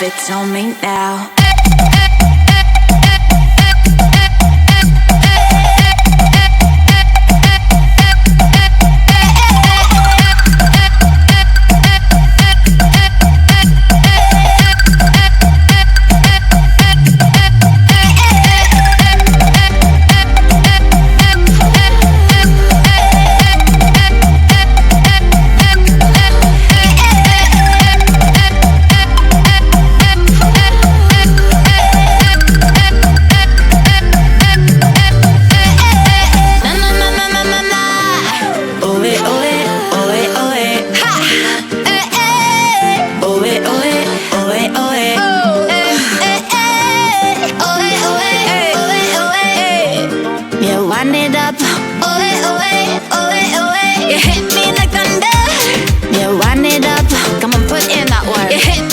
give it to me now. Wind it up, oh it, oh it, oh it, oh it. You hit me like thunder. You wind it up, come on, put in that work. You hit